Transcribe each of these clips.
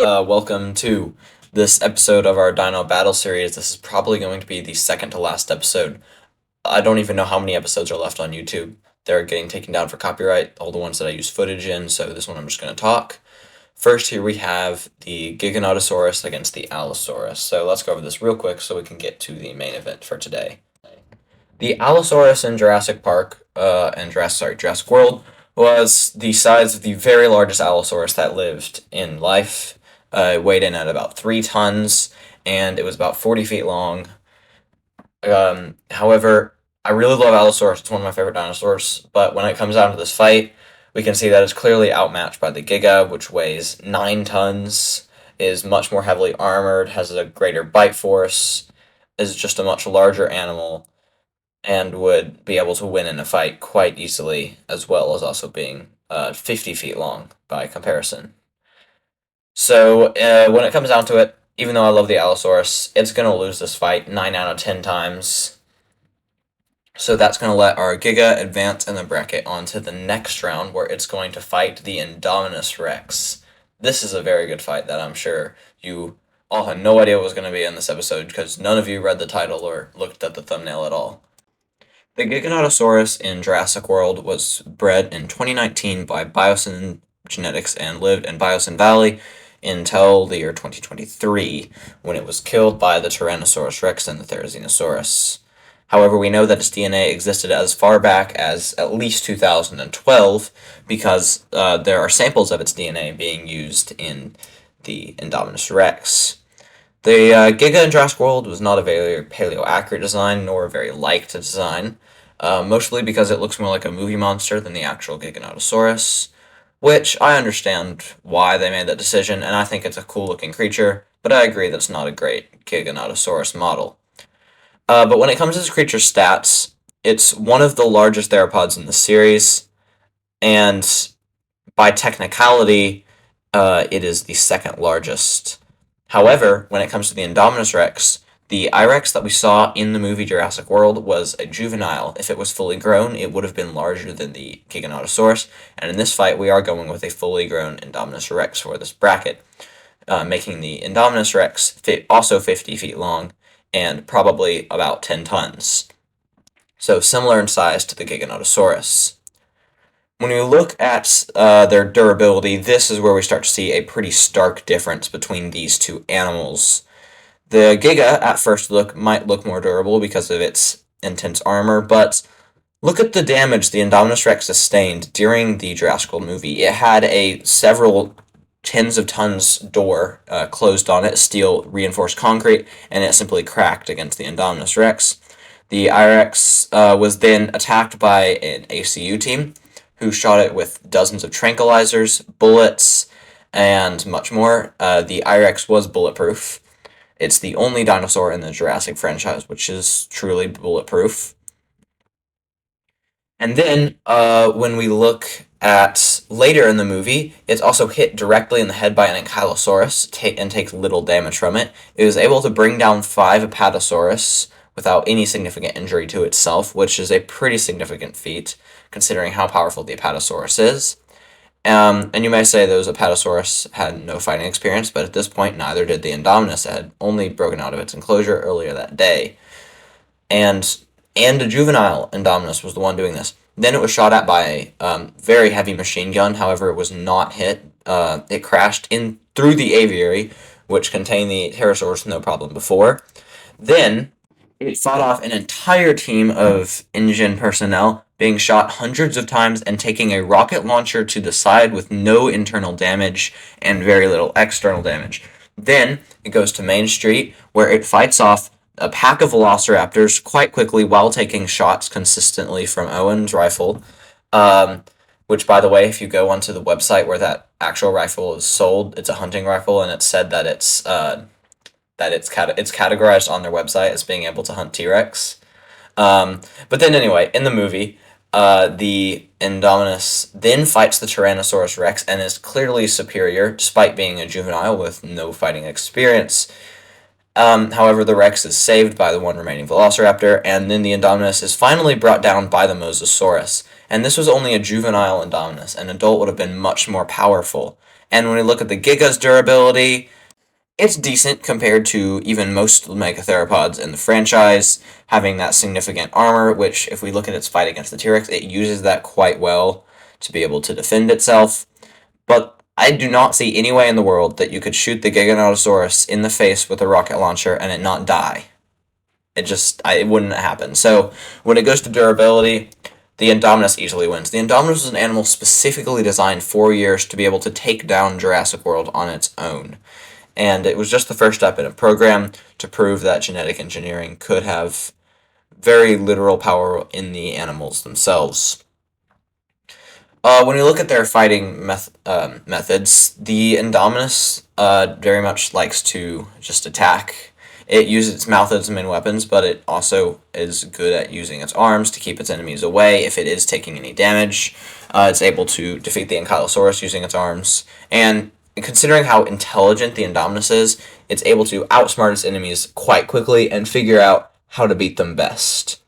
Welcome to this episode of our Dino Battle series. This is probably going to be the second to last episode. I don't even know how many episodes are left on YouTube. They're getting taken down for copyright, all the ones that I use footage in, so this one I'm just going to talk. First, here we have the Giganotosaurus against the Allosaurus. So let's go over this real quick so we can get to the main event for today. The Allosaurus in Jurassic Park, Jurassic World, was the size of the very largest Allosaurus that lived in life. It weighed in at about 3 tons, and it was about 40 feet long. However, I really love Allosaurus. It's one of my favorite dinosaurs, but when it comes down to this fight, we can see that it's clearly outmatched by the Giga, which weighs 9 tons, is much more heavily armored, has a greater bite force, is just a much larger animal, and would be able to win in a fight quite easily, as well as also being 50 feet long by comparison. So when it comes down to it, even though I love the Allosaurus, it's going to lose this fight 9 out of 10 times. So that's going to let our Giga advance in the bracket onto the next round, where it's going to fight the Indominus Rex. This is a very good fight that I'm sure you all had no idea what was going to be in this episode, because none of you read the title or looked at the thumbnail at all. The Giganotosaurus in Jurassic World was bred in 2019 by Biosyn Genetics and lived in Biosyn Valley until the year 2023, when it was killed by the Tyrannosaurus Rex and the Therizinosaurus. However, we know that its DNA existed as far back as at least 2012, because there are samples of its DNA being used in the Indominus Rex. The Giga in Jurassic World was not a very paleo-accurate design, nor a very liked design, mostly because it looks more like a movie monster than the actual Giganotosaurus, which I understand why they made that decision, and I think it's a cool-looking creature, but I agree that it's not a great Giganotosaurus model. But when it comes to this creature's stats, it's one of the largest theropods in the series, and by technicality, it is the second largest. However, when it comes to the Indominus Rex, the I-Rex that we saw in the movie Jurassic World was a juvenile. If it was fully grown, it would have been larger than the Giganotosaurus, and in this fight, we are going with a fully grown Indominus Rex for this bracket, making the Indominus Rex also 50 feet long and probably about 10 tons. So similar in size to the Giganotosaurus. When we look at their durability, this is where we start to see a pretty stark difference between these two animals. The Giga, at first look, might look more durable because of its intense armor, but look at the damage the Indominus Rex sustained during the Jurassic World movie. It had a several tens of tons door closed on it, steel reinforced concrete, and it simply cracked against the Indominus Rex. The I-Rex was then attacked by an ACU team, who shot it with dozens of tranquilizers, bullets, and much more. The I-Rex was bulletproof. It's the only dinosaur in the Jurassic franchise which is truly bulletproof. And then, when we look at later in the movie, it's also hit directly in the head by an Ankylosaurus and takes little damage from it. It was able to bring down 5 Apatosaurus without any significant injury to itself, which is a pretty significant feat, considering how powerful the Apatosaurus is. And you may say those Apatosaurus had no fighting experience, but at this point, neither did the Indominus. It had only broken out of its enclosure earlier that day. And a juvenile Indominus was the one doing this. Then it was shot at by a very heavy machine gun, however, it was not hit. It crashed in through the aviary, which contained the pterosaurs no problem before. Then it fought off an entire team of InGen personnel, being shot hundreds of times and taking a rocket launcher to the side with no internal damage and very little external damage. Then it goes to Main Street, where it fights off a pack of velociraptors quite quickly while taking shots consistently from Owen's rifle, which, by the way, if you go onto the website where that actual rifle is sold, it's a hunting rifle, and it's said that it's categorized on their website as being able to hunt T-Rex. But then anyway, in the movie, the Indominus then fights the Tyrannosaurus Rex and is clearly superior, despite being a juvenile with no fighting experience. However, the Rex is saved by the one remaining Velociraptor, and then the Indominus is finally brought down by the Mosasaurus. And this was only a juvenile Indominus. An adult would have been much more powerful. And when we look at the Giga's durability, it's decent compared to even most megatheropods in the franchise, having that significant armor, which, if we look at its fight against the T-Rex, it uses that quite well to be able to defend itself. But I do not see any way in the world that you could shoot the Giganotosaurus in the face with a rocket launcher and it not die. It wouldn't happen. So when it goes to durability, the Indominus easily wins. The Indominus is an animal specifically designed for years to be able to take down Jurassic World on its own. And it was just the first step in a program to prove that genetic engineering could have very literal power in the animals themselves. When you look at their fighting methods, the Indominus very much likes to just attack. It uses its mouth as main weapons, but it also is good at using its arms to keep its enemies away if it is taking any damage. It's able to defeat the Ankylosaurus using its arms. And considering how intelligent the Indominus is, it's able to outsmart its enemies quite quickly and figure out how to beat them best.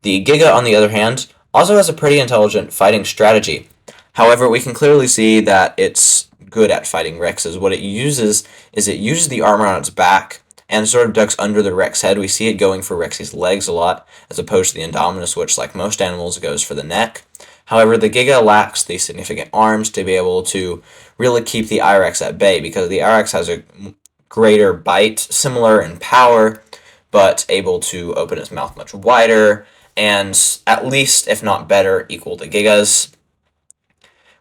The Giga, on the other hand, also has a pretty intelligent fighting strategy. However, we can clearly see that it's good at fighting Rexes. What it uses is it uses the armor on its back and sort of ducks under the Rex head. We see it going for Rex's legs a lot, as opposed to the Indominus, which, like most animals, goes for the neck. However, the Giga lacks the significant arms to be able to really keep the I-Rex at bay, because the I-Rex has a greater bite, similar in power, but able to open its mouth much wider, and at least, if not better, equal to Giga's.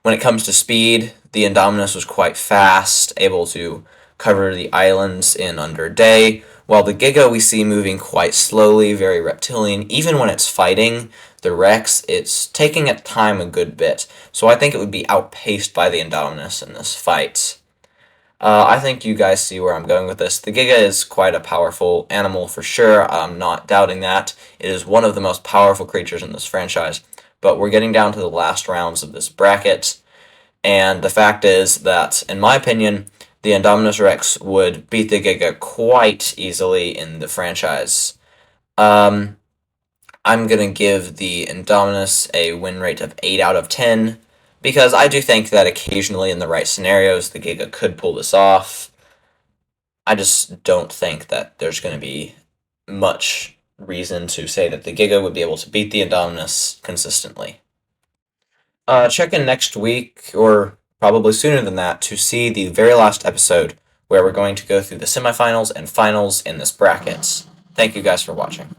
When it comes to speed, the Indominus was quite fast, able to cover the islands in under a day, while the Giga we see moving quite slowly, very reptilian. Even when it's fighting the Rex, it's taking its time a good bit, so I think it would be outpaced by the Indominus in this fight. I think you guys see where I'm going with this. The Giga is quite a powerful animal for sure. I'm not doubting that. It is one of the most powerful creatures in this franchise. But we're getting down to the last rounds of this bracket. And the fact is that, in my opinion, the Indominus Rex would beat the Giga quite easily in the franchise. I'm going to give the Indominus a win rate of 8 out of 10. Because I do think that occasionally in the right scenarios, the Giga could pull this off. I just don't think that there's going to be much reason to say that the Giga would be able to beat the Indominus consistently. Check in next week, or probably sooner than that, to see the very last episode where we're going to go through the semifinals and finals in this bracket. Thank you guys for watching.